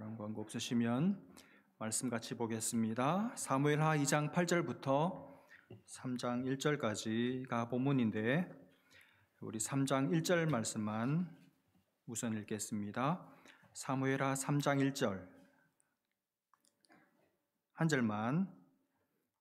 다른 광고 없으시면 말씀 같이 보겠습니다. 사무엘하 2장 8절부터 3장 1절까지가 본문인데 우리 3장 1절 말씀만 우선 읽겠습니다. 사무엘하 3장 1절 한 절만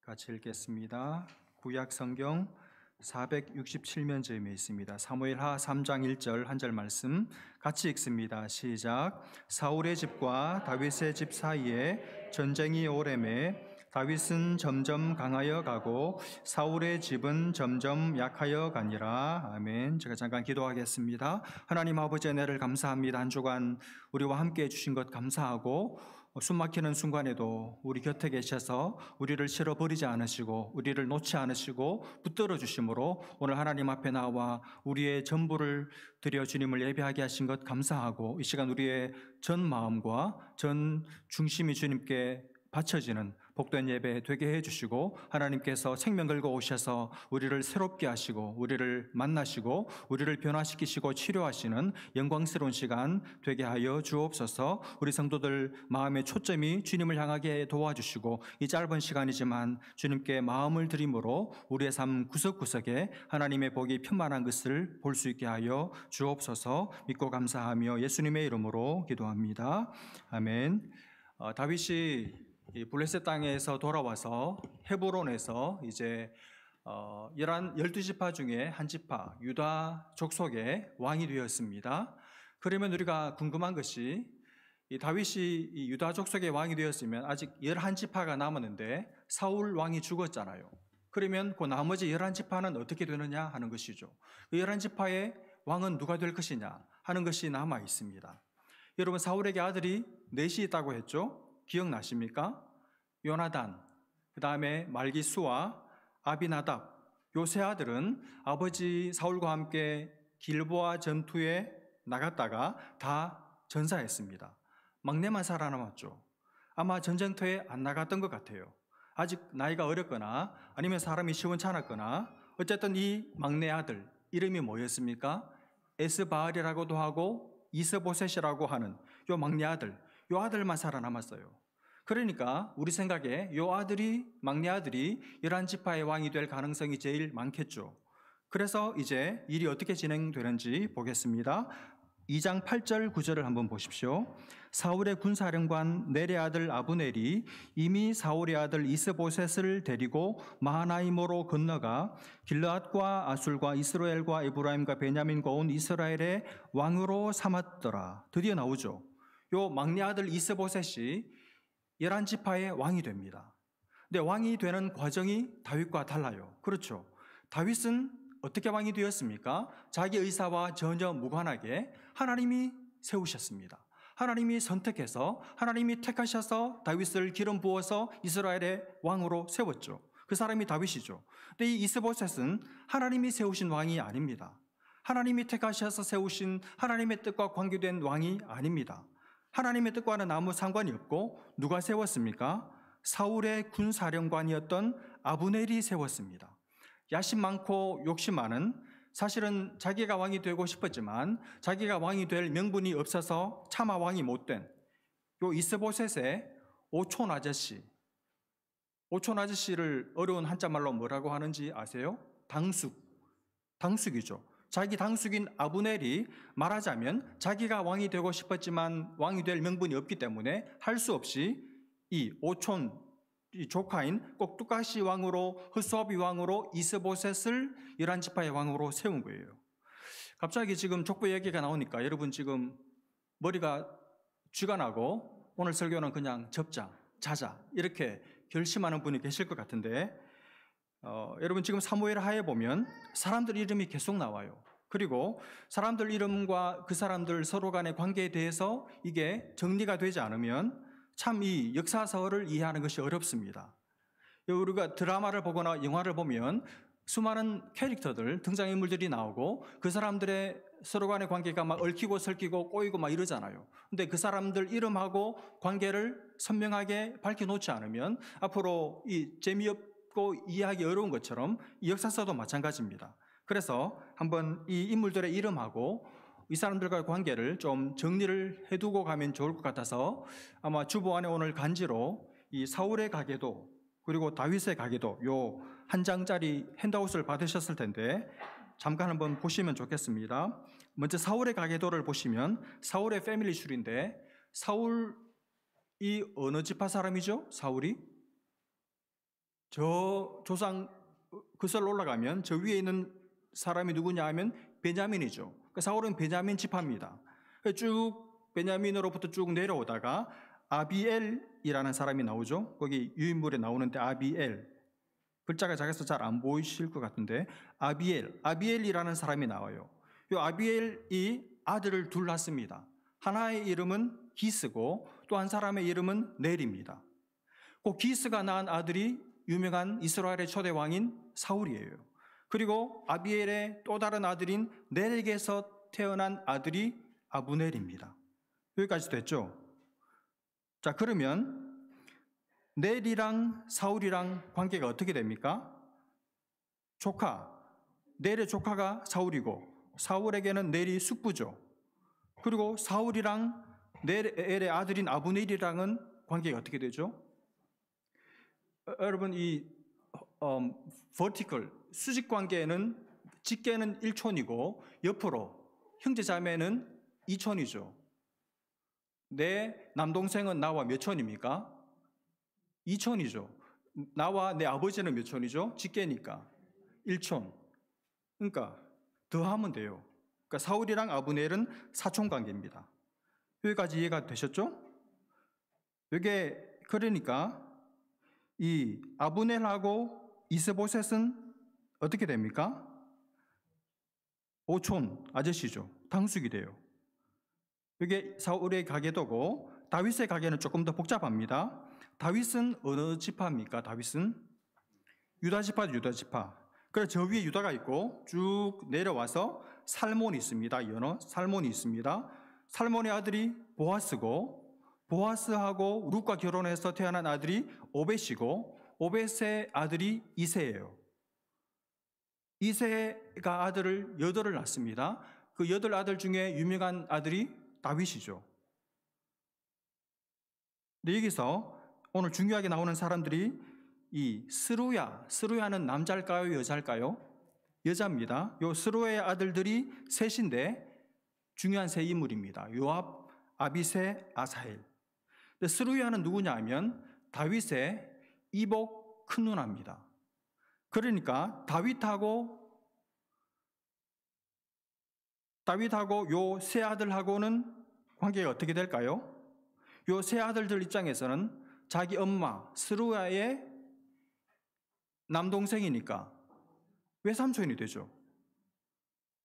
같이 읽겠습니다. 구약 성경 467면제에 있습니다. 사무엘하 3장 1절 한 절 말씀 같이 읽습니다. 시작. 사울의 집과 다윗의 집 사이에 전쟁이 오래매 다윗은 점점 강하여 가고 사울의 집은 점점 약하여 가니라. 아멘. 제가 잠깐 기도하겠습니다. 하나님 아버지 은혜를 감사합니다. 한 주간 우리와 함께 해주신 것 감사하고 숨막히는 순간에도 우리 곁에 계셔서 우리를 실어버리지 않으시고 우리를 놓지 않으시고 붙들어 주심으로 오늘 하나님 앞에 나와 우리의 전부를 드려 주님을 예배하게 하신 것 감사하고 이 시간 우리의 전 마음과 전 중심이 주님께 바쳐지는 복된 예배 되게 해주시고 하나님께서 생명 걸고 오셔서 우리를 새롭게 하시고 우리를 만나시고 우리를 변화시키시고 치료하시는 영광스러운 시간 되게 하여 주옵소서. 우리 성도들 마음의 초점이 주님을 향하게 도와주시고 이 짧은 시간이지만 주님께 마음을 드림으로 우리의 삶 구석구석에 하나님의 복이 편만한 것을 볼 수 있게 하여 주옵소서. 믿고 감사하며 예수님의 이름으로 기도합니다. 아멘. 다윗이 이 블레셋 땅에서 돌아와서 헤브론에서 이제 12지파 중에 한 지파 유다 족속의 왕이 되었습니다. 그러면 우리가 궁금한 것이 이 다윗이 이 유다 족속의 왕이 되었으면 아직 11지파가 남았는데 사울 왕이 죽었잖아요. 그러면 그 나머지 11지파는 어떻게 되느냐 하는 것이죠. 그 11지파의 왕은 누가 될 것이냐 하는 것이 남아 있습니다. 여러분 사울에게 아들이 넷이 있다고 했죠. 기억나십니까? 요나단, 그 다음에 말기수와 아비나답, 요 세 아들은 아버지 사울과 함께 길보아 전투에 나갔다가 다 전사했습니다. 막내만 살아남았죠. 아마 전쟁터에 안 나갔던 것 같아요. 아직 나이가 어렸거나 아니면 사람이 시원찮았거나 어쨌든 이 막내 아들 이름이 뭐였습니까? 에스바알이라고도 하고 이스보셋이라고 하는 요 막내 아들, 요 아들만 살아남았어요. 그러니까 우리 생각에 요 아들이 막내 아들이 11지파의 왕이 될 가능성이 제일 많겠죠. 그래서 이제 일이 어떻게 진행되는지 보겠습니다. 2장 8절 9절을 한번 보십시오. 사울의 군사령관 넬의 아들 아브넬이 이미 사울의 아들 이스보셋을 데리고 마하나임으로 건너가 길르앗과 아술과 이스라엘과 에브라임과 베냐민과 온 이스라엘의 왕으로 삼았더라. 드디어 나오죠. 요 막내 아들 이스보셋이 11지파의 왕이 됩니다. 근데 왕이 되는 과정이 다윗과 달라요. 그렇죠. 다윗은 어떻게 왕이 되었습니까? 자기 의사와 전혀 무관하게 하나님이 세우셨습니다. 하나님이 선택해서 하나님이 택하셔서 다윗을 기름 부어서 이스라엘의 왕으로 세웠죠. 그 사람이 다윗이죠. 근데 이 이스보셋은 하나님이 세우신 왕이 아닙니다. 하나님이 택하셔서 세우신 하나님의 뜻과 관계된 왕이 아닙니다. 하나님의 뜻과는 아무 상관이 없고 누가 세웠습니까? 사울의 군사령관이었던 아브넬이 세웠습니다. 야심 많고 욕심 많은, 사실은 자기가 왕이 되고 싶었지만 자기가 왕이 될 명분이 없어서 차마 왕이 못된 요 이스보셋의 오촌 아저씨. 오촌 아저씨를 어려운 한자말로 뭐라고 하는지 아세요? 당숙이죠. 자기 당숙인 아브넬이 말하자면 자기가 왕이 되고 싶었지만 왕이 될 명분이 없기 때문에 할 수 없이 이 오촌 이 조카인 꼭두가시 왕으로 흑수아비 왕으로 이스보셋을 11지파의 왕으로 세운 거예요. 갑자기 지금 족보 얘기가 나오니까 여러분 지금 머리가 쥐가 나고 오늘 설교는 그냥 접자, 자자 이렇게 결심하는 분이 계실 것 같은데 여러분 지금 사무엘 하에 보면 사람들 이름이 계속 나와요. 그리고 사람들 이름과 그 사람들 서로 간의 관계에 대해서 이게 정리가 되지 않으면 참 이 역사서를 이해하는 것이 어렵습니다. 우리가 드라마를 보거나 영화를 보면 수많은 캐릭터들, 등장인물들이 나오고 그 사람들의 서로 간의 관계가 막 얽히고 설키고 꼬이고 막 이러잖아요. 근데 그 사람들 이름하고 관계를 선명하게 밝혀놓지 않으면 앞으로 이 재미없고 이해하기 어려운 것처럼 이 역사서도 마찬가지입니다. 그래서 한번 이 인물들의 이름하고 이 사람들과의 관계를 좀 정리를 해두고 가면 좋을 것 같아서 아마 주보 안에 오늘 간지로 이 사울의 가계도 그리고 다윗의 가계도 요 한 장짜리 핸드아웃을 받으셨을 텐데 잠깐 한번 보시면 좋겠습니다. 먼저 사울의 가계도를 보시면 사울의 패밀리 슈리인데 사울이 어느 지파 사람이죠? 사울이? 저 조상 그슬 올라가면 저 위에 있는 사람이 누구냐 하면 베냐민이죠. 그러니까 사울은 베냐민 지파입니다. 쭉 베냐민으로부터 쭉 내려오다가 아비엘이라는 사람이 나오죠. 거기 유인물에 나오는데 아비엘. 글자가 작아서 잘 안 보이실 것 같은데 아비엘이라는 사람이 나와요. 이 아비엘이 아들을 둘 낳습니다. 하나의 이름은 기스고 또 한 사람의 이름은 넬입니다. 그 기스가 낳은 아들이 유명한 이스라엘의 초대 왕인 사울이에요. 그리고 아비엘의 또 다른 아들인 넬에게서 태어난 아들이 아브넬입니다. 여기까지 됐죠? 자, 그러면 넬이랑 사울이랑 관계가 어떻게 됩니까? 조카, 넬의 조카가 사울이고 사울에게는 넬이 숙부죠. 그리고 사울이랑 넬의 아들인 아브넬이랑은 관계가 어떻게 되죠? 여러분 이 vertical 수직 관계는 직계는 1촌이고 옆으로 형제 자매는 2촌이죠. 내 남동생은 나와 몇 촌입니까? 2촌이죠. 나와 내 아버지는 몇 촌이죠? 직계니까 1촌. 그러니까 더하면 돼요. 그러니까 사울이랑 아브넬은 4촌 관계입니다. 여기까지 이해가 되셨죠? 이게 그러니까 이 아브넬하고 이스보셋은 어떻게 됩니까? 5촌 아저씨죠. 당숙이 돼요. 이게 사울의 가계도고 다윗의 가계는 조금 더 복잡합니다. 다윗은 어느 지파입니까? 다윗은 유다 지파죠. 유다 지파. 그래서 저 위에 유다가 있고 쭉 내려와서 살몬이 있습니다. 연어 살몬이 있습니다. 살몬의 아들이 보아스고 보아스하고 룻과 결혼해서 태어난 아들이 오벳이고 오벳의 아들이 이새예요. 이새가 아들을 8을 낳습니다. 그 8 아들 중에 유명한 아들이 다윗이죠. 근데 여기서 오늘 중요하게 나오는 사람들이 이 스루야는 남자일까요? 여자일까요? 여자입니다. 요 스루야의 아들들이 셋인데 중요한 세 인물입니다. 요압, 아비새, 아사헬. 근데 스루야는 누구냐 하면 다윗의 이복 큰 누나입니다. 그러니까 다윗하고 요 세 아들하고는 관계가 어떻게 될까요? 요 세 아들들 입장에서는 자기 엄마 스루야의 남동생이니까 외삼촌이 되죠.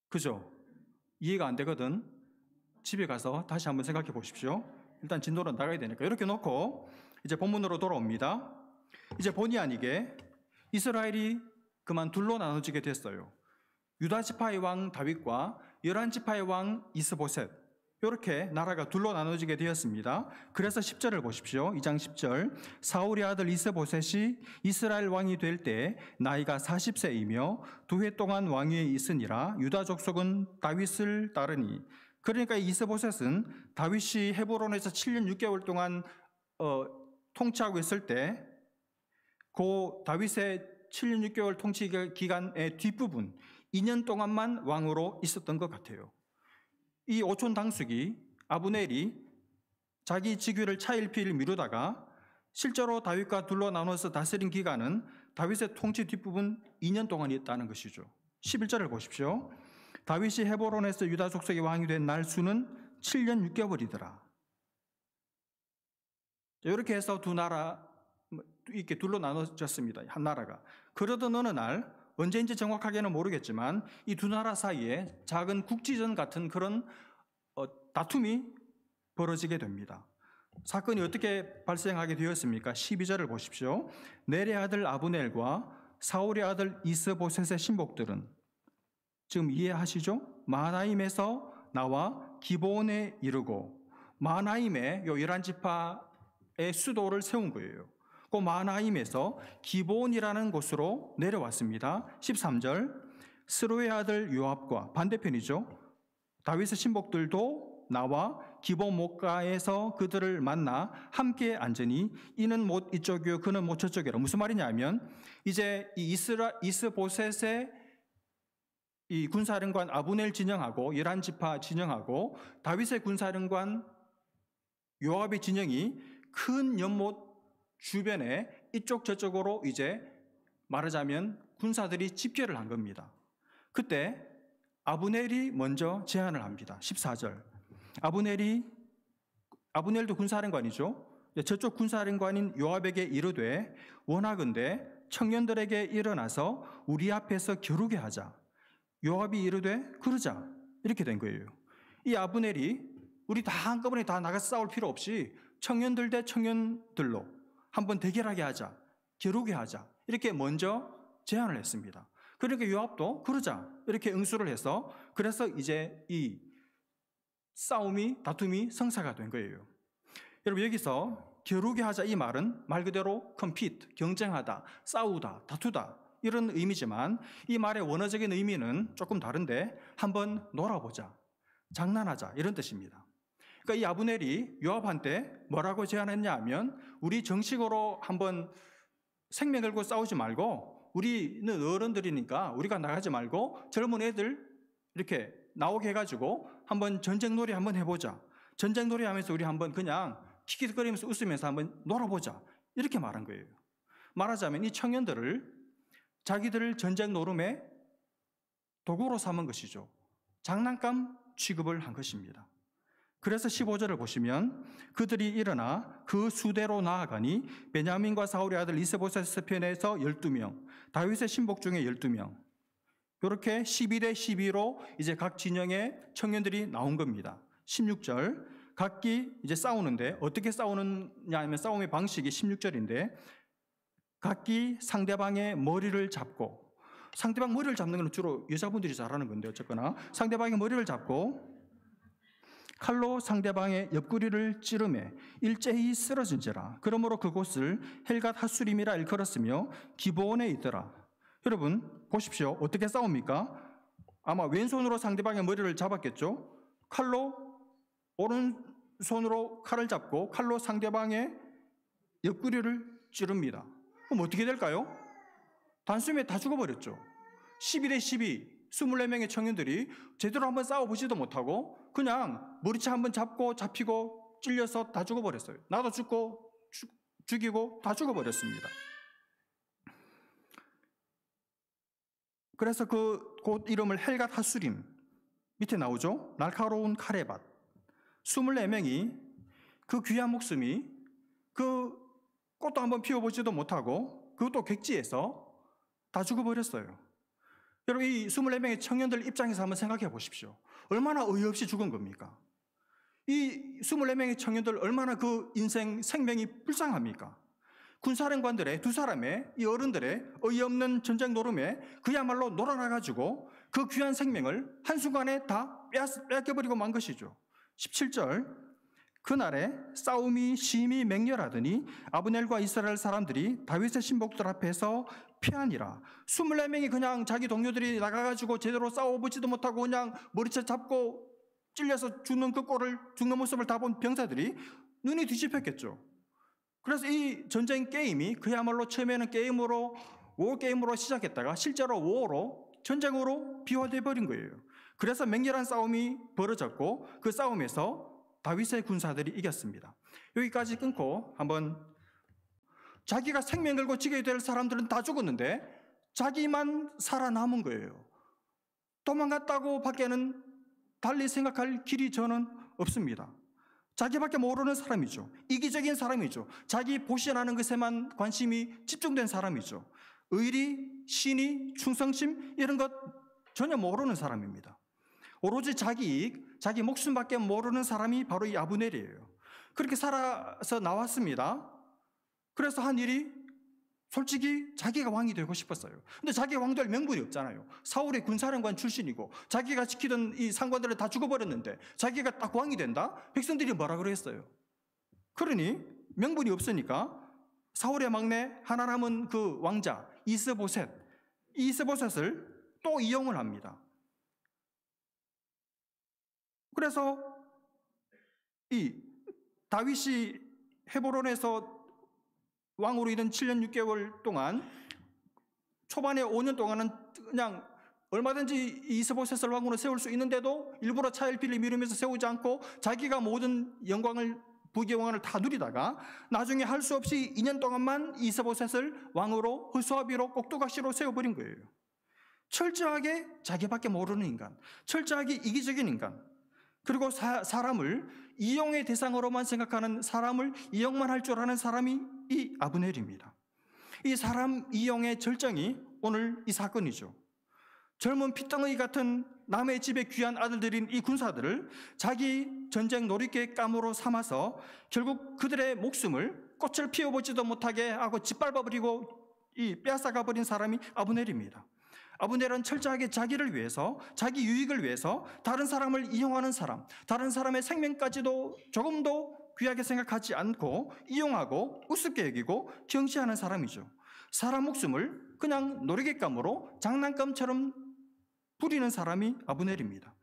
그죠? 이해가 안 되거든. 집에 가서 다시 한번 생각해 보십시오. 일단 진도로 나가야 되니까. 이렇게 놓고 이제 본문으로 돌아옵니다. 이제 본의 아니게 이스라엘이 그만 둘로 나눠지게 됐어요. 유다 지파의 왕 다윗과 11지파의 왕 이스보셋, 이렇게 나라가 둘로 나눠지게 되었습니다. 그래서 10절을 보십시오. 2장 10절. 사울의 아들 이스보셋이 이스라엘 왕이 될 때 나이가 40세이며 2해 동안 왕위에 있으니라. 유다 족속은 다윗을 따르니. 그러니까 이스보셋은 다윗이 헤브론에서 7년 6개월 동안 통치하고 있을 때 그 다윗의 7년 6개월 통치 기간의 뒷부분 2년 동안만 왕으로 있었던 것 같아요. 이 5촌 당숙이 아브넬이 자기 직위를 차일피일 미루다가 실제로 다윗과 둘로 나눠서 다스린 기간은 다윗의 통치 뒷부분 2년 동안이었다는 것이죠. 11절을 보십시오. 다윗이 헤브론에서 유다 족속의 왕이 된 날 수는 7년 6개월이더라. 이렇게 해서 두 나라 이렇게 둘로 나눠졌습니다. 한 나라가. 그러던 어느 날 언제인지 정확하게는 모르겠지만 이 두 나라 사이에 작은 국지전 같은 그런 다툼이 벌어지게 됩니다. 사건이 어떻게 발생하게 되었습니까? 12절을 보십시오. 넬의 아들 아브넬과 사울의 아들 이스보셋의 신복들은 지금 이해하시죠? 마하나임에서 나와 기브온에 이르고 마하나임에 요 11지파의 수도를 세운 거예요. 그 마하나임에서 기브온이라는 곳으로 내려왔습니다. 13절. 스루의 아들 요압과 반대편이죠. 다윗의 신복들도 나와 기본 목가에서 그들을 만나 함께 앉으니 이는 못 이쪽이요 그는 못 저쪽이라. 무슨 말이냐면 이제 이 이스보셋의 이 군사령관 아브넬 진영하고 11지파 진영하고 다윗의 군사령관 요압의 진영이 큰 연못 주변에 이쪽 저쪽으로 이제 말하자면 군사들이 집결을 한 겁니다. 그때 아브넬이 먼저 제안을 합니다. 14절. 아브넬도 군사령관이죠. 저쪽 군사령관인 요압에게 이르되 원하건대 청년들에게 일어나서 우리 앞에서 겨루게 하자. 요압이 이르되 그러자. 이렇게 된 거예요. 이 아브넬이 우리 다 한꺼번에 다 나가서 싸울 필요 없이 청년들 대 청년들로 한번 대결하게 하자. 겨루게 하자. 이렇게 먼저 제안을 했습니다. 그러니까 요압도 그러자. 이렇게 응수를 해서 그래서 이제 이 다툼이 성사가 된 거예요. 여러분 여기서 겨루게 하자 이 말은 말 그대로 compete, 경쟁하다, 싸우다, 다투다 이런 의미지만 이 말의 원어적인 의미는 조금 다른데 한번 놀아보자, 장난하자 이런 뜻입니다. 그러니까 이 아브넬이 요압한테 뭐라고 제안했냐 하면 우리 정식으로 한번 생명 걸고 싸우지 말고 우리는 어른들이니까 우리가 나가지 말고 젊은 애들 이렇게 나오게 해가지고 한번 전쟁놀이 한번 해보자. 전쟁놀이 하면서 우리 한번 그냥 킥킥거리면서 웃으면서 한번 놀아보자. 이렇게 말한 거예요. 말하자면 이 청년들을 자기들 전쟁 노름의 도구로 삼은 것이죠. 장난감 취급을 한 것입니다. 그래서 15절을 보시면 그들이 일어나 그 수대로 나아가니 베냐민과 사울의 아들 이스보셋 편에서 12명, 다윗의 신복 중에 12명. 이렇게 12대 12로 이제 각 진영의 청년들이 나온 겁니다. 16절 각기 이제 싸우는데 어떻게 싸우느냐 하면 싸움의 방식이 16절인데 각기 상대방의 머리를 잡고, 상대방 머리를 잡는 건 주로 여자분들이 잘하는 건데 어쨌거나 상대방의 머리를 잡고 칼로 상대방의 옆구리를 찌르매 일제히 쓰러진지라. 그러므로 그곳을 헬갓 핫수림이라 일컬었으며 기브온에 있더라. 여러분 보십시오. 어떻게 싸웁니까? 아마 왼손으로 상대방의 머리를 잡았겠죠. 칼로 오른손으로 칼을 잡고 칼로 상대방의 옆구리를 찌릅니다. 그럼 어떻게 될까요? 단숨에 다 죽어버렸죠. 12대 12 24명의 청년들이 제대로 한번 싸워보지도 못하고 그냥 머리채 한번 잡고 잡히고 찔려서 다 죽어버렸어요. 나도 죽고 죽이고 다 죽어버렸습니다. 그래서 그 이름을 헬갓 핫수림 밑에 나오죠. 날카로운 카레밭. 24명이 그 귀한 목숨이 그 꽃도 한번 피워보지도 못하고 그것도 객지에서 다 죽어버렸어요. 여러분 이 24명의 청년들 입장에서 한번 생각해 보십시오. 얼마나 어이없이 죽은 겁니까? 이 24명의 청년들 얼마나 그 인생 생명이 불쌍합니까? 군사령관들의 두 사람의 이 어른들의 어이없는 전쟁 노름에 그야말로 놀아나가지고 그 귀한 생명을 한순간에 다 빼앗겨버리고 만 것이죠. 17절 그날에 싸움이 심히 맹렬하더니 아브넬과 이스라엘 사람들이 다윗의 신복들 앞에서 피하니라. 24명이 그냥 자기 동료들이 나가가지고 제대로 싸워보지도 못하고 그냥 머리채 잡고 찔려서 죽는 죽는 모습을 다 본 병사들이 눈이 뒤집혔겠죠. 그래서 이 전쟁 게임이 그야말로 처음에는 워 게임으로 시작했다가 실제로 워로 전쟁으로 비화돼 버린 거예요. 그래서 맹렬한 싸움이 벌어졌고 그 싸움에서 다윗의 군사들이 이겼습니다. 여기까지 끊고 한번 자기가 생명 걸고 지게 될 사람들은 다 죽었는데 자기만 살아남은 거예요. 도망갔다고 밖에는 달리 생각할 길이 저는 없습니다. 자기밖에 모르는 사람이죠. 이기적인 사람이죠. 자기 보신하는 것에만 관심이 집중된 사람이죠. 의리, 신의, 충성심 이런 것 전혀 모르는 사람입니다. 오로지 자기 이익, 자기 목숨밖에 모르는 사람이 바로 이 아브넬이에요. 그렇게 살아서 나왔습니다. 그래서 한 일이 솔직히 자기가 왕이 되고 싶었어요. 근데 자기가 왕 될 명분이 없잖아요. 사울의 군사령관 출신이고 자기가 지키던 이 상관들을 다 죽어버렸는데 자기가 딱 왕이 된다? 백성들이 뭐라 그랬어요? 그러니 명분이 없으니까 사울의 막내 하나 남은 그 왕자 이스보셋을 또 이용을 합니다. 그래서 이 다윗이 헤브론에서 왕으로 있던 7년 6개월 동안 초반에 5년 동안은 그냥 얼마든지 이스보셋을 왕으로 세울 수 있는데도 일부러 차일피일 미루면서 세우지 않고 자기가 모든 영광을, 부귀영화를 다 누리다가 나중에 할 수 없이 2년 동안만 이스보셋을 왕으로 허수아비로 꼭두각시로 세워버린 거예요. 철저하게 자기밖에 모르는 인간, 철저하게 이기적인 인간, 그리고 사람을 이용의 대상으로만 생각하는, 사람을 이용만 할 줄 아는 사람이 이 아브넬입니다. 이 사람 이용의 절정이 오늘 이 사건이죠. 젊은 피덩이 같은 남의 집의 귀한 아들들인 이 군사들을 자기 전쟁 놀이개 감으로 삼아서 결국 그들의 목숨을 꽃을 피워보지도 못하게 하고 짓밟아버리고 빼앗아가버린 사람이 아브넬입니다. 아브넬은 철저하게 자기를 위해서, 자기 유익을 위해서 다른 사람을 이용하는 사람, 다른 사람의 생명까지도 조금도 귀하게 생각하지 않고 이용하고 우습게 여기고 경시하는 사람이죠. 사람 목숨을 그냥 놀이개감으로 장난감처럼 부리는 사람이 아브넬입니다.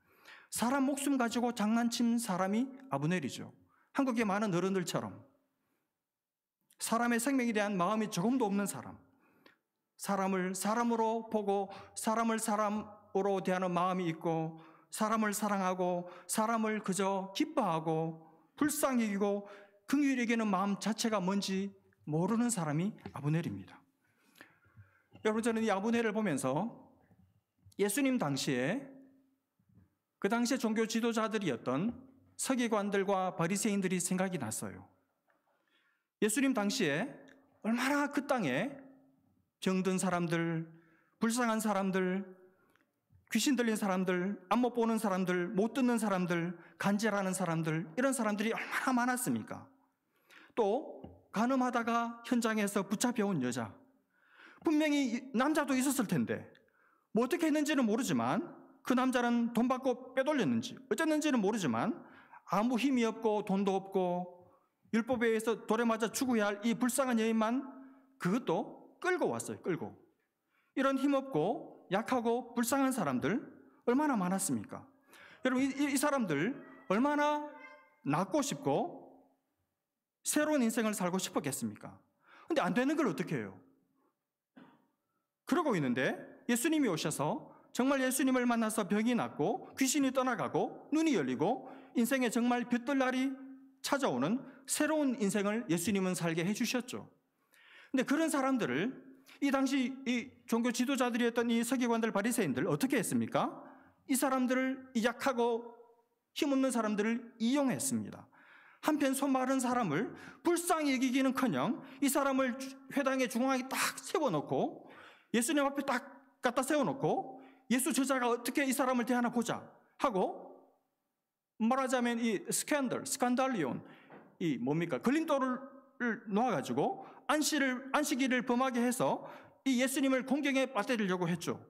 사람 목숨 가지고 장난친 사람이 아브넬이죠. 한국의 많은 어른들처럼 사람의 생명에 대한 마음이 조금도 없는 사람, 사람을 사람으로 보고 사람을 사람으로 대하는 마음이 있고 사람을 사랑하고 사람을 그저 기뻐하고 불쌍히 여기고 긍휼히 여기는 마음 자체가 뭔지 모르는 사람이 아브넬입니다. 여러분, 저는 이 아브넬을 보면서 예수님 당시에, 그 당시에 종교 지도자들이었던 서기관들과 바리새인들이 생각이 났어요. 예수님 당시에 얼마나 그 땅에 병든 사람들, 불쌍한 사람들, 귀신 들린 사람들, 안 못 보는 사람들, 못 듣는 사람들, 간질하는 사람들, 이런 사람들이 얼마나 많았습니까? 또 간음하다가 현장에서 붙잡혀온 여자, 분명히 남자도 있었을 텐데 뭐 어떻게 했는지는 모르지만, 그 남자는 돈 받고 빼돌렸는지 어쨌는지는 모르지만 아무 힘이 없고 돈도 없고 율법에 의해서 돌에 맞아 죽어야 할 이 불쌍한 여인만 그것도 끌고 왔어요. 끌고. 이런 힘없고 약하고 불쌍한 사람들 얼마나 많았습니까? 여러분, 이 사람들 얼마나 낫고 싶고 새로운 인생을 살고 싶었겠습니까? 근데 안 되는 걸 어떻게 해요? 그러고 있는데 예수님이 오셔서 정말 예수님을 만나서 병이 낫고 귀신이 떠나가고 눈이 열리고 인생에 정말 빛들 날이 찾아오는 새로운 인생을 예수님은 살게 해주셨죠. 근데 그런 사람들을 이 당시 이 종교 지도자들이었던 이 서기관들, 바리새인들 어떻게 했습니까? 이 사람들을, 이 약하고 힘없는 사람들을 이용했습니다. 한편 손 마른 사람을 불쌍히 여기기는커녕 이 사람을 회당의 중앙에 딱 세워놓고 예수님 앞에 딱 갖다 세워놓고 예수 저자가 어떻게 이 사람을 대하나 보자 하고, 말하자면 이 스칸달리온, 이 뭡니까? 걸림돌을 놓아가지고 안식일을 범하게 해서 이 예수님을 공경에 빠뜨리려고 했죠.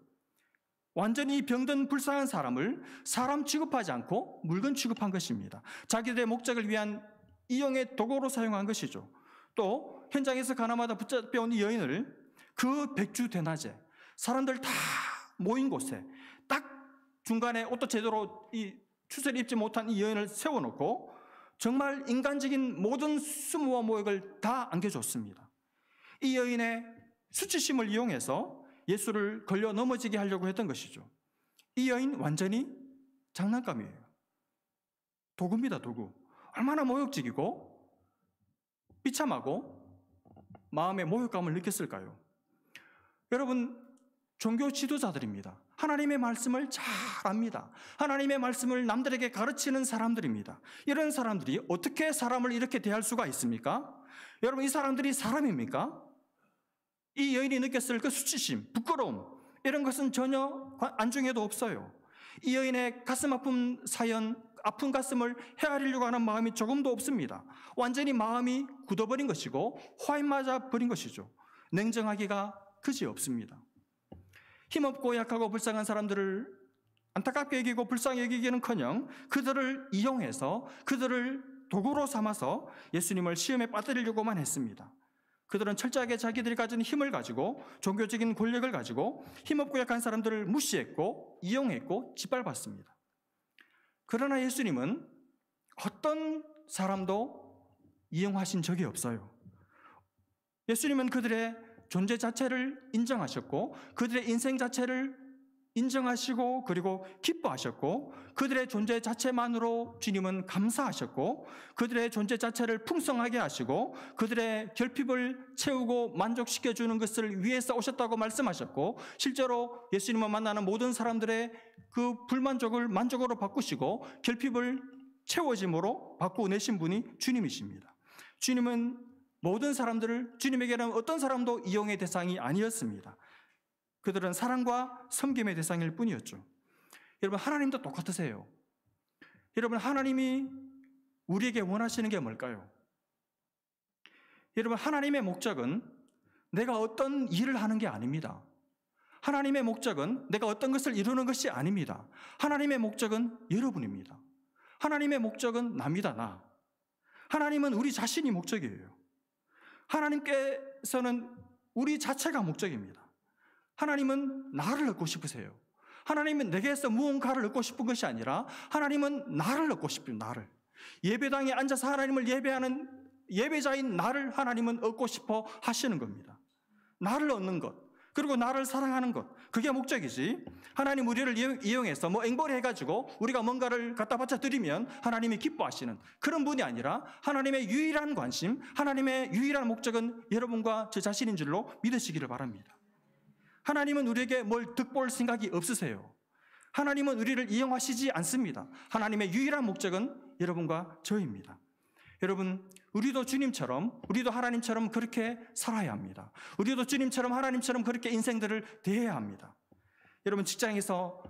완전히 병든 불쌍한 사람을 사람 취급하지 않고 물건 취급한 것입니다. 자기들의 목적을 위한 이용의 도구로 사용한 것이죠. 또 현장에서 가나마다 붙잡혀온 이 여인을 그 백주 대낮에 사람들 다 모인 곳에 딱 중간에 옷도 제대로 이 추세를 입지 못한 이 여인을 세워놓고 정말 인간적인 모든 수모와 모욕을 다 안겨줬습니다. 이 여인의 수치심을 이용해서 예수를 걸려 넘어지게 하려고 했던 것이죠. 이 여인 완전히 장난감이에요. 도구입니다, 도구. 얼마나 모욕적이고 비참하고 마음의 모욕감을 느꼈을까요? 여러분, 종교 지도자들입니다. 하나님의 말씀을 잘 압니다. 하나님의 말씀을 남들에게 가르치는 사람들입니다. 이런 사람들이 어떻게 사람을 이렇게 대할 수가 있습니까? 여러분, 이 사람들이 사람입니까? 이 여인이 느꼈을 그 수치심, 부끄러움, 이런 것은 전혀 안중에도 없어요. 이 여인의 가슴 아픈 사연, 아픈 가슴을 헤아리려고 하는 마음이 조금도 없습니다. 완전히 마음이 굳어버린 것이고 화인 맞아 버린 것이죠. 냉정하기가 그지없습니다. 힘없고 약하고 불쌍한 사람들을 안타깝게 여기고 불쌍히 여기기는커녕 그들을 이용해서 그들을 도구로 삼아서 예수님을 시험에 빠뜨리려고만 했습니다. 그들은 철저하게 자기들이 가진 힘을 가지고 종교적인 권력을 가지고 힘없고 약한 사람들을 무시했고 이용했고 짓밟았습니다. 그러나 예수님은 어떤 사람도 이용하신 적이 없어요. 예수님은 그들의 존재 자체를 인정하셨고 그들의 인생 자체를 인정하시고 그리고 기뻐하셨고 그들의 존재 자체만으로 주님은 감사하셨고 그들의 존재 자체를 풍성하게 하시고 그들의 결핍을 채우고 만족시켜주는 것을 위해서 오셨다고 말씀하셨고 실제로 예수님을 만나는 모든 사람들의 그 불만족을 만족으로 바꾸시고 결핍을 채워짐으로 바꾸어내신 분이 주님이십니다. 주님은 모든 사람들을, 주님에게는 어떤 사람도 이용의 대상이 아니었습니다. 그들은 사랑과 섬김의 대상일 뿐이었죠. 여러분, 하나님도 똑같으세요. 여러분, 하나님이 우리에게 원하시는 게 뭘까요? 여러분, 하나님의 목적은 내가 어떤 일을 하는 게 아닙니다. 하나님의 목적은 내가 어떤 것을 이루는 것이 아닙니다. 하나님의 목적은 여러분입니다. 하나님의 목적은 나입니다, 나. 하나님은 우리 자신이 목적이에요. 하나님께서는 우리 자체가 목적입니다. 하나님은 나를 얻고 싶으세요. 하나님은 내게서 무언가를 얻고 싶은 것이 아니라 하나님은 나를 얻고 싶어요. 나를. 예배당에 앉아서 하나님을 예배하는 예배자인 나를 하나님은 얻고 싶어 하시는 겁니다. 나를 얻는 것, 그리고 나를 사랑하는 것, 그게 목적이지. 하나님 우리를 이용해서 앵벌이 해가지고 우리가 뭔가를 갖다 바쳐 드리면 하나님이 기뻐하시는 그런 분이 아니라 하나님의 유일한 관심, 하나님의 유일한 목적은 여러분과 제 자신인 줄로 믿으시기를 바랍니다. 하나님은 우리에게 뭘 득볼 생각이 없으세요. 하나님은 우리를 이용하시지 않습니다. 하나님의 유일한 목적은 여러분과 저입니다. 여러분, 우리도 주님처럼, 우리도 하나님처럼 그렇게 살아야 합니다. 우리도 주님처럼 하나님처럼 그렇게 인생들을 대해야 합니다. 여러분, 직장에서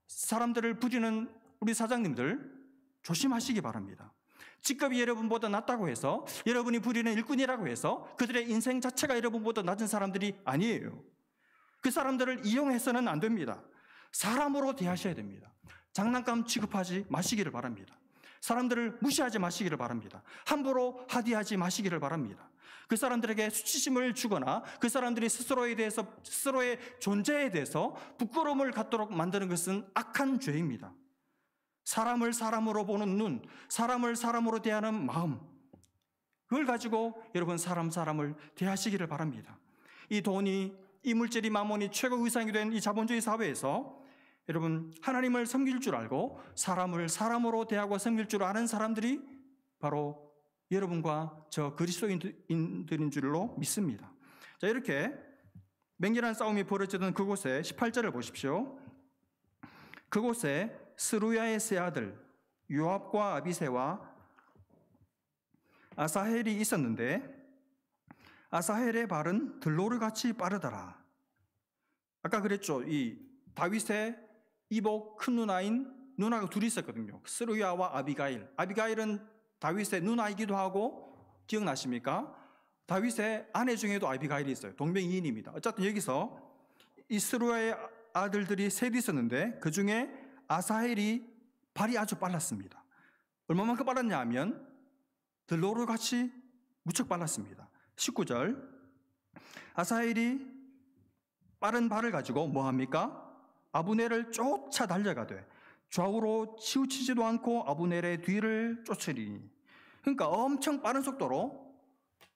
사람들을 부리는 우리 사장님들 조심하시기 바랍니다. 직급이 여러분보다 낮다고 해서, 여러분이 부리는 일꾼이라고 해서 그들의 인생 자체가 여러분보다 낮은 사람들이 아니에요. 그 사람들을 이용해서는 안 됩니다. 사람으로 대하셔야 됩니다. 장난감 취급하지 마시기를 바랍니다. 사람들을 무시하지 마시기를 바랍니다. 함부로 하대하지 마시기를 바랍니다. 그 사람들에게 수치심을 주거나 그 사람들이 스스로에 대해서, 스스로의 존재에 대해서 부끄러움을 갖도록 만드는 것은 악한 죄입니다. 사람을 사람으로 보는 눈, 사람을 사람으로 대하는 마음, 그걸 가지고 여러분 사람을 대하시기를 바랍니다. 이 돈이, 이 물질이, 마몬이 최고 의상이 된 이 자본주의 사회에서 여러분, 하나님을 섬길 줄 알고 사람을 사람으로 대하고 섬길 줄 아는 사람들이 바로 여러분과 저 그리스도인들인 줄로 믿습니다. 자, 이렇게 맹렬한 싸움이 벌어지던 그곳에 18절을 보십시오. 그곳에 스루야의 세 아들 요압과 아비새와 아사헬이 있었는데 아사헬의 발은 들노르같이 빠르더라. 아까 그랬죠. 이 다윗의 이복 큰 누나인 누나가 둘이 있었거든요. 스루야와 아비가일. 아비가일은 다윗의 누나이기도 하고, 기억나십니까? 다윗의 아내 중에도 아비가일이 있어요. 동명이인입니다. 어쨌든 여기서 이 스루야의 아들들이 셋이 있었는데 그 중에 아사헬이 발이 아주 빨랐습니다. 얼마만큼 빨랐냐 하면 들노르같이 무척 빨랐습니다. 19절, 아사헬이 빠른 발을 가지고 뭐합니까? 아브넬을 쫓아 달려가되 좌우로 치우치지도 않고 아브넬의 뒤를 쫓으리니. 그러니까 엄청 빠른 속도로,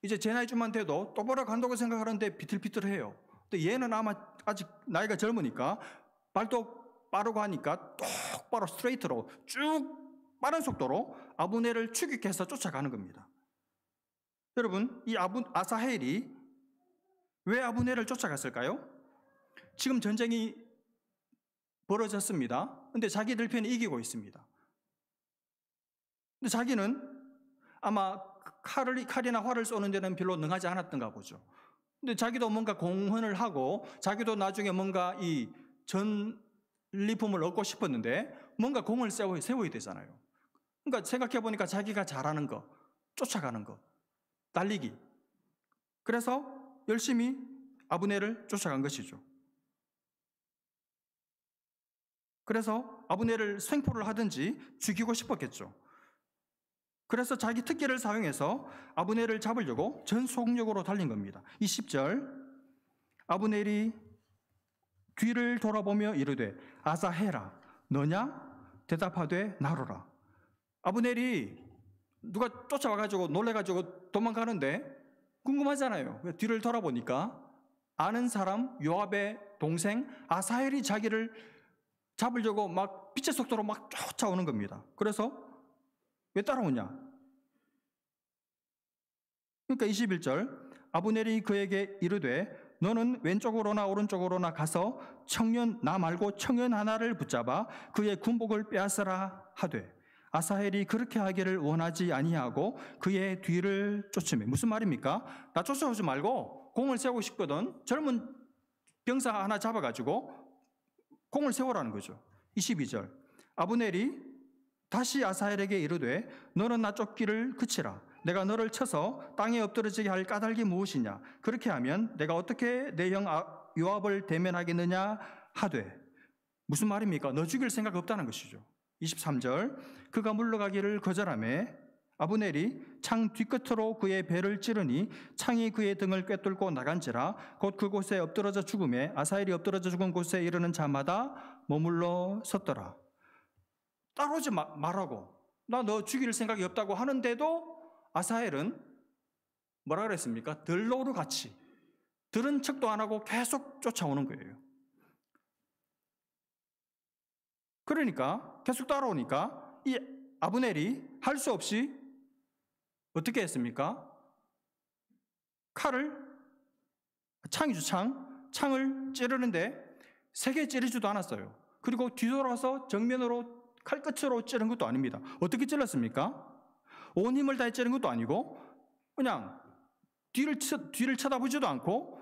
이제 제 나이쯤만 돼도 똑바로 간다고 생각하는데 비틀비틀해요. 근데 얘는 아마 아직 나이가 젊으니까 발도 빠르고 하니까 똑바로 스트레이트로 쭉 빠른 속도로 아브넬을 추격해서 쫓아가는 겁니다. 여러분, 이 아사헬이 왜 아브넬을 쫓아갔을까요? 지금 전쟁이 벌어졌습니다. 근데 자기들 편이 이기고 있습니다. 근데 자기는 아마 칼이나 활을 쏘는 데는 별로 능하지 않았던가 보죠. 근데 자기도 뭔가 공헌을 하고 자기도 나중에 뭔가 이 전리품을 얻고 싶었는데 뭔가 공을 세워야 되잖아요. 그러니까 생각해보니까 자기가 잘하는 거, 쫓아가는 거, 달리기. 그래서 열심히 아브넬을 쫓아간 것이죠. 그래서 아브넬을 생포를 하든지 죽이고 싶었겠죠. 그래서 자기 특기를 사용해서 아브넬을 잡으려고 전속력으로 달린 겁니다. 이 10절, 아브넬이 뒤를 돌아보며 이르되 아사헬아 너냐? 대답하되 나로라. 아브넬이 누가 쫓아와가지고 놀래가지고 도망가는데 궁금하잖아요. 뒤를 돌아보니까 아는 사람 요압의 동생 아사헬이 자기를 잡으려고 막 빛의 속도로 막 쫓아오는 겁니다. 그래서 왜 따라오냐? 그러니까 21절 아브넬이 그에게 이르되 너는 왼쪽으로나 오른쪽으로나 가서 청년 나 말고 청년 하나를 붙잡아 그의 군복을 빼앗으라 하되 아사헬이 그렇게 하기를 원하지 아니하고 그의 뒤를 쫓으며. 무슨 말입니까? 나 쫓아오지 말고 공을 세우고 싶거든. 젊은 병사 하나 잡아가지고 공을 세우라는 거죠. 22절 아브넬이 다시 아사헬에게 이르되 너는 나 쫓기를 그치라. 내가 너를 쳐서 땅에 엎드러지게 할 까닭이 무엇이냐? 그렇게 하면 내가 어떻게 내 형 요압을 대면하겠느냐 하되. 무슨 말입니까? 너 죽일 생각 없다는 것이죠. 23절 그가 물러가기를 거절하며 아브넬이 창 뒤끝으로 그의 배를 찌르니 창이 그의 등을 꿰뚫고 나간지라. 곧 그곳에 엎드러져 죽음에 아사헬이 엎드러져 죽은 곳에 이르는 자마다 머물러 섰더라. 따라오지 말라고, 나 너 죽일 생각이 없다고 하는데도 아사헬은 뭐라 그랬습니까? 들노루같이 들은 척도 안 하고 계속 쫓아오는 거예요. 그러니까 계속 따라오니까 이 아브넬이 할 수 없이 어떻게 했습니까? 창이죠, 창을 찌르는데 세게 찌르지도 않았어요. 그리고 뒤돌아서 정면으로 칼끝으로 찌른 것도 아닙니다. 어떻게 찔렀습니까? 온 힘을 다해 찌른 것도 아니고 그냥 뒤를 쳐다보지도 않고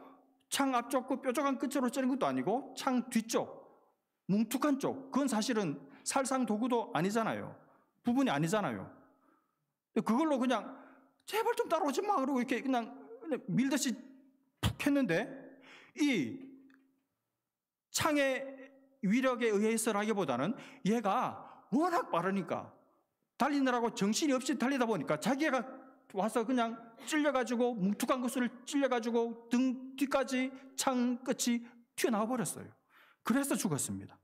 창 앞쪽 그 뾰족한 끝으로 찌른 것도 아니고 창 뒤쪽 뭉툭한 쪽, 그건 사실은 살상 도구도 아니잖아요. 부분이 아니잖아요. 그걸로 그냥 제발 좀 따라오지 마 그러고 이렇게 그냥 밀듯이 푹 했는데 이 창의 위력에 의해서라기보다는 얘가 워낙 빠르니까 달리느라고 정신이 없이 달리다 보니까 자기가 와서 그냥 찔려가지고 뭉툭한 것을 찔려가지고 등 뒤까지 창 끝이 튀어나와 버렸어요. 그래서 죽었습니다.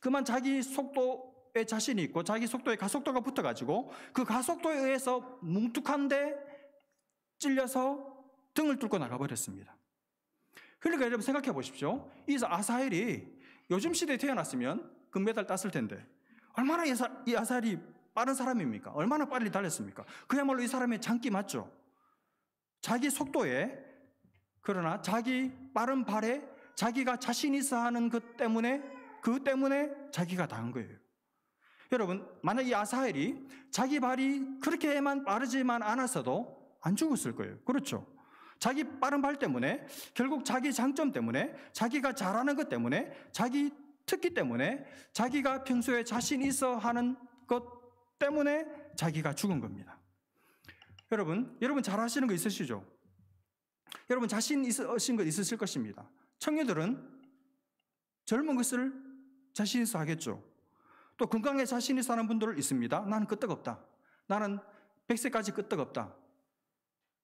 그만 자기 속도에 자신이 있고 자기 속도에 가속도가 붙어가지고 그 가속도에 의해서 뭉툭한데 찔려서 등을 뚫고 나가버렸습니다. 그러니까 여러분 생각해 보십시오. 이 아사헬이 요즘 시대에 태어났으면 금메달 땄을 텐데 얼마나 이 아사헬이 빠른 사람입니까? 얼마나 빨리 달렸습니까? 그야말로 이 사람의 장기 맞죠? 자기 속도에, 그러나 자기 빠른 발에 자기가 자신 있어 하는 그 때문에 자기가 당한 거예요. 여러분, 만약 이 아사헬이 자기 발이 그렇게만 빠르지만 않았어도 안 죽었을 거예요. 그렇죠? 자기 빠른 발 때문에, 결국 자기 장점 때문에, 자기가 잘하는 것 때문에, 자기 특기 때문에, 자기가 평소에 자신 있어 하는 것 때문에 자기가 죽은 겁니다. 여러분 잘 하시는 거 있으시죠? 여러분 자신 있으신 것 있으실 것입니다. 청년들은 젊은 것을 자신 있어 하겠죠. 또 건강에 자신 있어 하는 분들 있습니다. 나는 끄떡없다. 나는 100세까지 끄떡없다.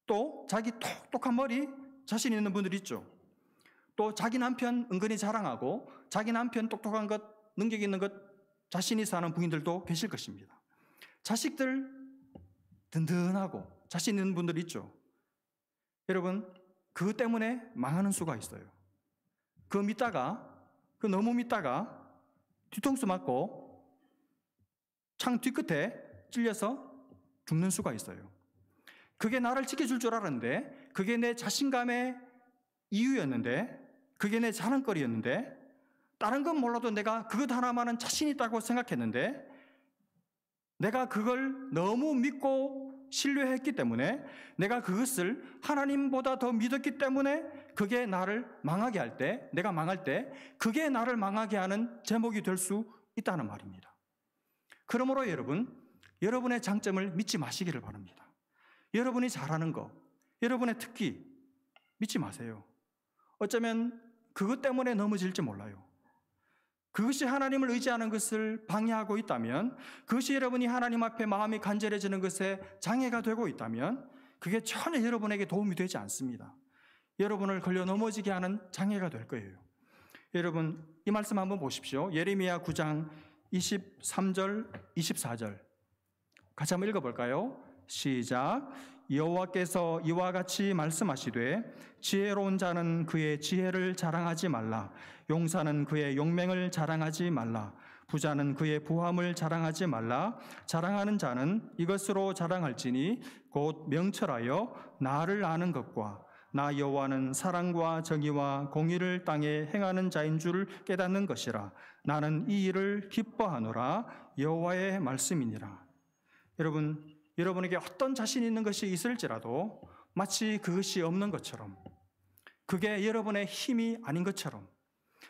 또 자기 똑똑한 머리 자신 있는 분들 있죠. 또 자기 남편 은근히 자랑하고 자기 남편 똑똑한 것, 능력 있는 것 자신 있어 하는 부인들도 계실 것입니다. 자식들 든든하고 자신 있는 분들 있죠. 여러분 그것 때문에 망하는 수가 있어요. 너무 믿다가 뒤통수 맞고 창 뒤끝에 찔려서 죽는 수가 있어요. 그게 나를 지켜줄 줄 알았는데, 그게 내 자신감의 이유였는데, 그게 내 자랑거리였는데, 다른 건 몰라도 내가 그것 하나만은 자신 있다고 생각했는데, 내가 그걸 너무 믿고 신뢰했기 때문에, 내가 그것을 하나님보다 더 믿었기 때문에 그게 나를 망하게 할 때, 내가 망할 때 그게 나를 망하게 하는 제목이 될 수 있다는 말입니다. 그러므로 여러분의 장점을 믿지 마시기를 바랍니다. 여러분이 잘하는 거, 여러분의 특기 믿지 마세요. 어쩌면 그것 때문에 넘어질지 몰라요. 그것이 하나님을 의지하는 것을 방해하고 있다면, 그것이 여러분이 하나님 앞에 마음이 간절해지는 것에 장애가 되고 있다면 그게 전혀 여러분에게 도움이 되지 않습니다. 여러분을 걸려 넘어지게 하는 장애가 될 거예요. 여러분 이 말씀 한번 보십시오. 예레미야 9장 23절, 24절 같이 한번 읽어볼까요? 시작. 여호와께서 이와 같이 말씀하시되 지혜로운 자는 그의 지혜를 자랑하지 말라. 용사는 그의 용맹을 자랑하지 말라. 부자는 그의 부함을 자랑하지 말라. 자랑하는 자는 이것으로 자랑할지니 곧 명철하여 나를 아는 것과 나 여호와는 사랑과 정의와 공의를 땅에 행하는 자인 줄 깨닫는 것이라. 나는 이 일을 기뻐하노라. 여호와의 말씀이니라. 여러분에게 어떤 자신 있는 것이 있을지라도 마치 그것이 없는 것처럼, 그게 여러분의 힘이 아닌 것처럼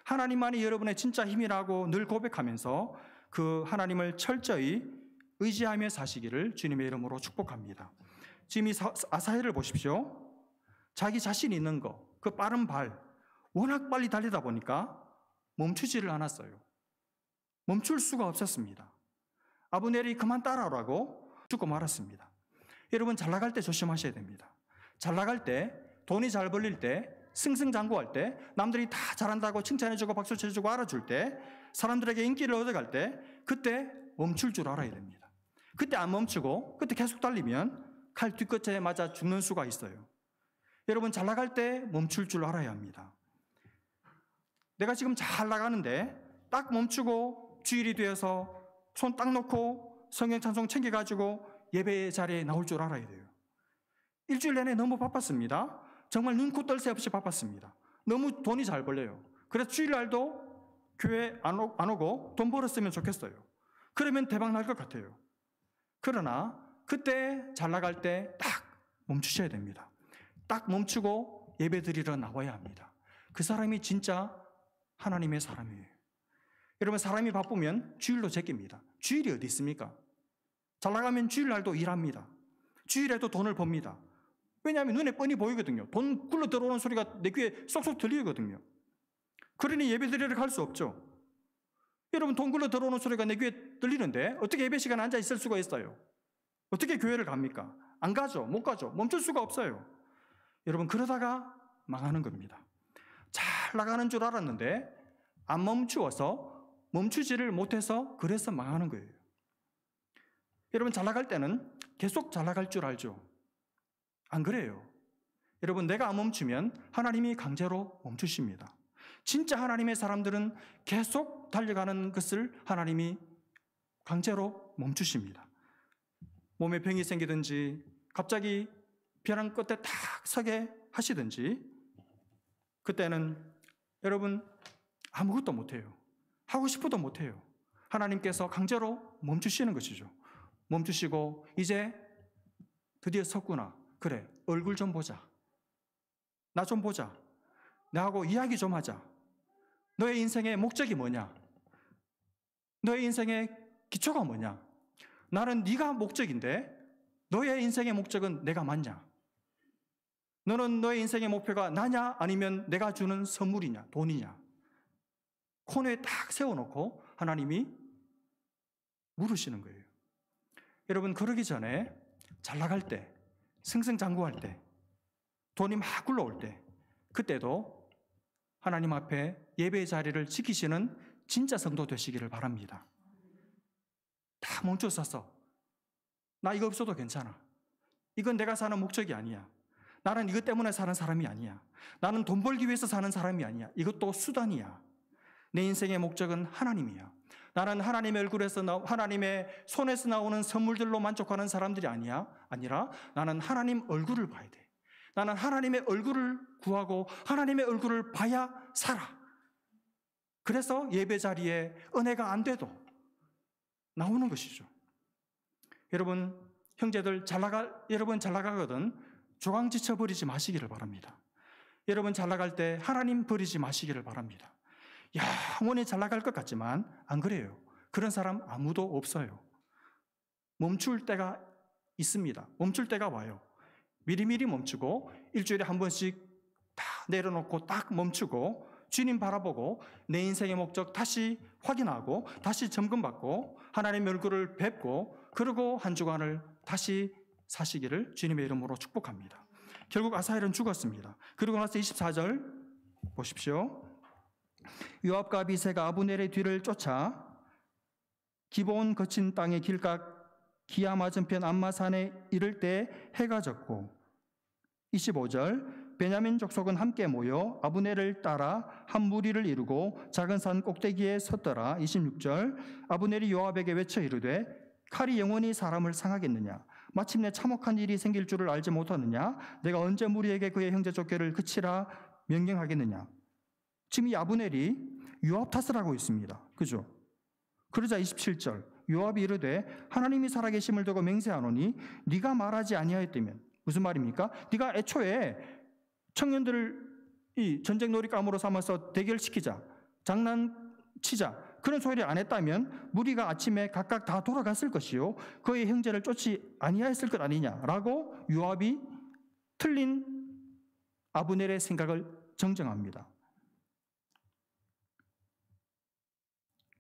하나님만이 여러분의 진짜 힘이라고 늘 고백하면서 그 하나님을 철저히 의지하며 사시기를 주님의 이름으로 축복합니다. 지금 이 아사헬을 보십시오. 자기 자신 있는 거, 그 빠른 발, 워낙 빨리 달리다 보니까 멈추지를 않았어요. 멈출 수가 없었습니다. 아브넬이 그만 따라오라고 죽고 말았습니다. 여러분, 잘 나갈 때 조심하셔야 됩니다. 잘 나갈 때, 돈이 잘 벌릴 때, 승승장구할 때, 남들이 다 잘한다고 칭찬해주고 박수 쳐주고 알아줄 때, 사람들에게 인기를 얻어갈 때, 그때 멈출 줄 알아야 됩니다. 그때 안 멈추고 그때 계속 달리면 칼 뒤끝에 맞아 죽는 수가 있어요. 여러분, 잘 나갈 때 멈출 줄 알아야 합니다. 내가 지금 잘 나가는데 딱 멈추고 주일이 되어서 손 딱 놓고 성경 찬송 챙겨가지고 예배 자리에 나올 줄 알아야 돼요. 일주일 내내 너무 바빴습니다. 정말 눈코 뜰 새 없이 바빴습니다. 너무 돈이 잘 벌려요. 그래서 주일날도 교회 안 오고 돈 벌었으면 좋겠어요. 그러면 대박 날 것 같아요. 그러나 그때 잘 나갈 때 딱 멈추셔야 됩니다. 딱 멈추고 예배 드리러 나와야 합니다. 그 사람이 진짜 하나님의 사람이에요. 여러분, 사람이 바쁘면 주일도 제낍니다. 주일이 어디 있습니까? 잘 나가면 주일날도 일합니다. 주일에도 돈을 법니다. 왜냐하면 눈에 뻔히 보이거든요. 돈 굴러 들어오는 소리가 내 귀에 쏙쏙 들리거든요. 그러니 예배 드리러 갈 수 없죠. 여러분, 돈 굴러 들어오는 소리가 내 귀에 들리는데 어떻게 예배 시간에 앉아 있을 수가 있어요? 어떻게 교회를 갑니까? 안 가죠. 못 가죠. 멈출 수가 없어요. 여러분, 그러다가 망하는 겁니다. 잘 나가는 줄 알았는데 안 멈추어서, 멈추지를 못해서 그래서 망하는 거예요. 여러분, 잘 나갈 때는 계속 잘 나갈 줄 알죠? 안 그래요. 여러분, 내가 안 멈추면 하나님이 강제로 멈추십니다. 진짜 하나님의 사람들은 계속 달려가는 것을 하나님이 강제로 멈추십니다. 몸에 병이 생기든지 갑자기 벼랑 끝에 탁 서게 하시든지, 그때는 여러분 아무것도 못해요. 하고 싶어도 못해요. 하나님께서 강제로 멈추시는 것이죠. 멈추시고 이제 드디어 섰구나. 그래, 얼굴 좀 보자. 나 좀 보자. 나하고 이야기 좀 하자. 너의 인생의 목적이 뭐냐? 너의 인생의 기초가 뭐냐? 나는 네가 목적인데 너의 인생의 목적은 내가 맞냐? 너는 너의 인생의 목표가 나냐? 아니면 내가 주는 선물이냐? 돈이냐? 코너에 딱 세워놓고 하나님이 물으시는 거예요. 여러분, 그러기 전에 잘 나갈 때, 승승장구할 때, 돈이 막 굴러올 때, 그때도 하나님 앞에 예배의 자리를 지키시는 진짜 성도 되시기를 바랍니다. 다 멈춰서서 나 이거 없어도 괜찮아. 이건 내가 사는 목적이 아니야. 나는 이것 때문에 사는 사람이 아니야. 나는 돈 벌기 위해서 사는 사람이 아니야. 이것도 수단이야. 내 인생의 목적은 하나님이야. 나는 하나님의 얼굴에서 하나님의 손에서 나오는 선물들로 만족하는 사람들이 아니라 나는 하나님 얼굴을 봐야 돼. 나는 하나님의 얼굴을 구하고 하나님의 얼굴을 봐야 살아. 그래서 예배 자리에 은혜가 안 돼도 나오는 것이죠. 여러분, 형제들 여러분 잘 나가거든 조강지쳐 버리지 마시기를 바랍니다. 여러분 잘 나갈 때 하나님 버리지 마시기를 바랍니다. 영원히 잘 나갈 것 같지만 안 그래요. 그런 사람 아무도 없어요. 멈출 때가 있습니다. 멈출 때가 와요. 미리미리 멈추고 일주일에 한 번씩 다 내려놓고 딱 멈추고 주님 바라보고 내 인생의 목적 다시 확인하고 다시 점검받고 하나님의 얼굴을 뵙고 그리고 한 주간을 다시 사시기를 주님의 이름으로 축복합니다. 결국 아사헬은 죽었습니다. 그리고 나서 24절 보십시오. 요압과 아비새가 아브넬의 뒤를 쫓아 기브온 거친 땅의 길가 기아 맞은편 암마산에 이를 때 해가 졌고 25절 베냐민 족속은 함께 모여 아브넬을 따라 한 무리를 이루고 작은 산 꼭대기에 섰더라. 26절 아브넬이 요압에게 외쳐 이르되 칼이 영원히 사람을 상하겠느냐? 마침내 참혹한 일이 생길 줄을 알지 못하느냐? 내가 언제 무리에게 그의 형제 쫓기를 그치라 명령하겠느냐? 지금 이 아브넬이 요압 탓을 하고 있습니다. 그죠? 그러자 27절 요압이 이르되 하나님이 살아계심을 두고 맹세하노니 네가 말하지 아니하였다면 무슨 말입니까? 네가 애초에 청년들을 이 전쟁 놀잇감으로 삼아서 대결시키자, 장난치자 그런 소리를 안 했다면 무리가 아침에 각각 다 돌아갔을 것이요 그의 형제를 쫓지 아니하였을 것 아니냐라고 요압이 틀린 아브넬의 생각을 정정합니다.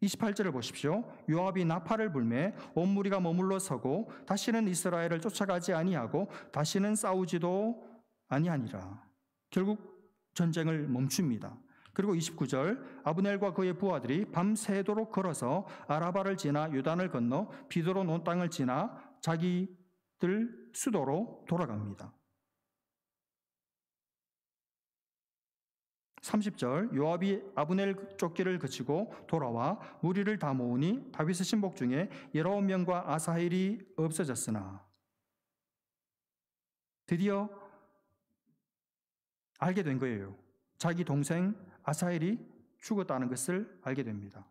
28절을 보십시오. 요압이 나팔을 불매 온 무리가 머물러 서고 다시는 이스라엘을 쫓아가지 아니하고 다시는 싸우지도 아니하니라. 결국 전쟁을 멈춥니다. 그리고 29절 아브넬과 그의 부하들이 밤새도록 걸어서 아라바를 지나 요단을 건너 비도로 온 땅을 지나 자기들 수도로 돌아갑니다. 30절 요압이 아브넬 쫓기를 그치고 돌아와 무리를 다 모으니 다윗의 신복 중에 19명과 아사헬이 없어졌으나 드디어 알게 된 거예요. 자기 동생 아사헬이 죽었다는 것을 알게 됩니다.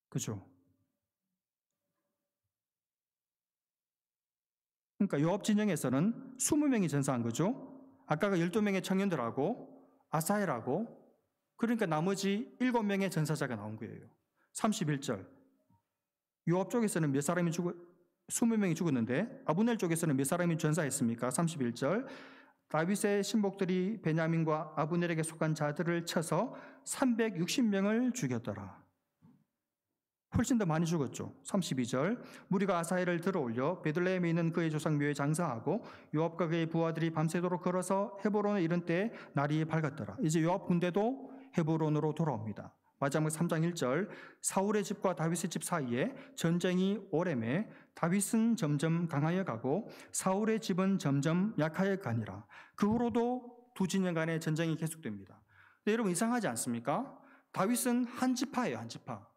그죠? 그러니까 요압 진영에서는 20명이 전사한 거죠. 아까가 12명의 청년들하고 아사헬하고 그러니까 나머지 7명의 전사자가 나온 거예요. 31절 요압 쪽에서는 몇 사람이 20명이 죽었는데 아브넬 쪽에서는 몇 사람이 전사했습니까? 31절 다윗의 신복들이 베냐민과 아브넬에게 속한 자들을 쳐서 360명을 죽였더라. 훨씬 더 많이 죽었죠. 32절 무리가 아사헬을 들어올려 베들레헴에 있는 그의 조상 묘에 장사하고 요압과 그의 부하들이 밤새도록 걸어서 헤브론에 이른 때 날이 밝았더라. 이제 요압 군대도 헤브론으로 돌아옵니다. 마지막 3장 1절 사울의 집과 다윗의 집 사이에 전쟁이 오래매 다윗은 점점 강하여 가고 사울의 집은 점점 약하여 가니라. 그 후로도 두 진영 간의 전쟁이 계속됩니다. 근데 여러분 이상하지 않습니까? 다윗은 한 지파예요. 한 지파.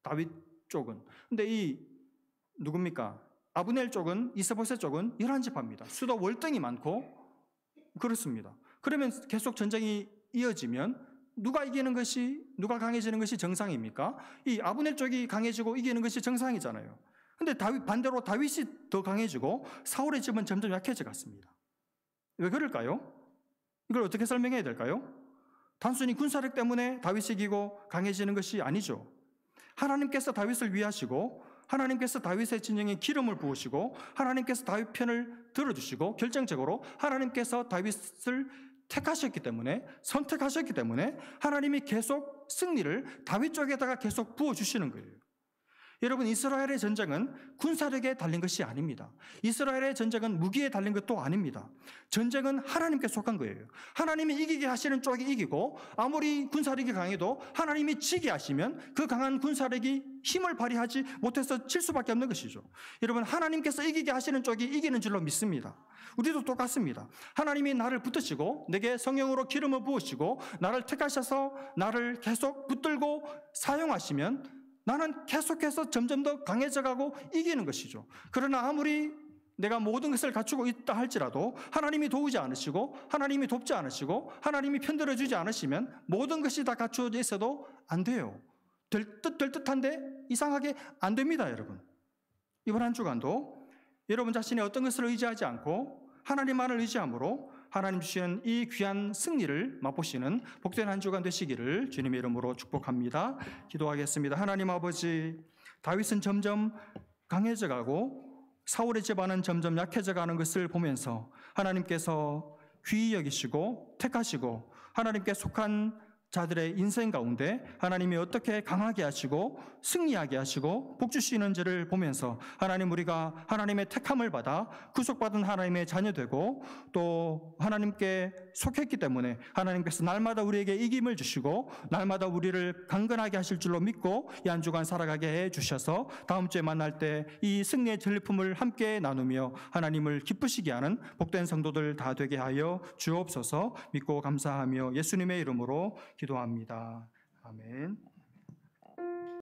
다윗 쪽은. 근데 이 누굽니까? 아브넬 쪽은 이스보셋 쪽은 11지파입니다. 수도 월등히 많고 그렇습니다. 그러면 계속 전쟁이 이어지면 누가 누가 강해지는 것이 정상입니까? 이 아브넬 쪽이 강해지고 이기는 것이 정상이잖아요. 근데 반대로 다윗이 더 강해지고 사울의 집은 점점 약해져 갔습니다. 왜 그럴까요? 이걸 어떻게 설명해야 될까요? 단순히 군사력 때문에 다윗이 이기고 강해지는 것이 아니죠. 하나님께서 다윗을 위하시고 하나님께서 다윗의 진영에 기름을 부으시고 하나님께서 다윗 편을 들어주시고 결정적으로 하나님께서 다윗을 택하셨기 때문에 선택하셨기 때문에 하나님이 계속 승리를 다윗 쪽에다가 계속 부어주시는 거예요. 여러분 이스라엘의 전쟁은 군사력에 달린 것이 아닙니다. 이스라엘의 전쟁은 무기에 달린 것도 아닙니다. 전쟁은 하나님께 속한 거예요. 하나님이 이기게 하시는 쪽이 이기고 아무리 군사력이 강해도 하나님이 지게 하시면 그 강한 군사력이 힘을 발휘하지 못해서 질 수밖에 없는 것이죠. 여러분 하나님께서 이기게 하시는 쪽이 이기는 줄로 믿습니다. 우리도 똑같습니다. 하나님이 나를 붙드시고 내게 성령으로 기름을 부으시고 나를 택하셔서 나를 계속 붙들고 사용하시면 나는 계속해서 점점 더 강해져가고 이기는 것이죠. 그러나 아무리 내가 모든 것을 갖추고 있다 할지라도 하나님이 도우지 않으시고 하나님이 돕지 않으시고 하나님이 편들어주지 않으시면 모든 것이 다 갖추어져 있어도 안 돼요. 될 듯한데 이상하게 안 됩니다. 여러분 이번 한 주간도 여러분 자신이 어떤 것을 의지하지 않고 하나님만을 의지함으로 하나님 주시는 이 귀한 승리를 맛보시는 복된 한 주간 되시기를 주님의 이름으로 축복합니다. 기도하겠습니다. 하나님 아버지, 다윗은 점점 강해져가고 사울의 집안은 점점 약해져가는 것을 보면서 하나님께서 귀히 여기시고 택하시고 하나님께 속한 자들의 인생 가운데 하나님이 어떻게 강하게 하시고 승리하게 하시고 복 주시는지를 보면서 하나님, 우리가 하나님의 택함을 받아 구속받은 하나님의 자녀되고 또 하나님께 속했기 때문에 하나님께서 날마다 우리에게 이김을 주시고 날마다 우리를 강건하게 하실 줄로 믿고 이 한 주간 살아가게 해 주셔서 다음 주에 만날 때 이 승리의 전리품을 함께 나누며 하나님을 기쁘시게 하는 복된 성도들 다 되게 하여 주옵소서. 믿고 감사하며 예수님의 이름으로 기도합니다. 아멘.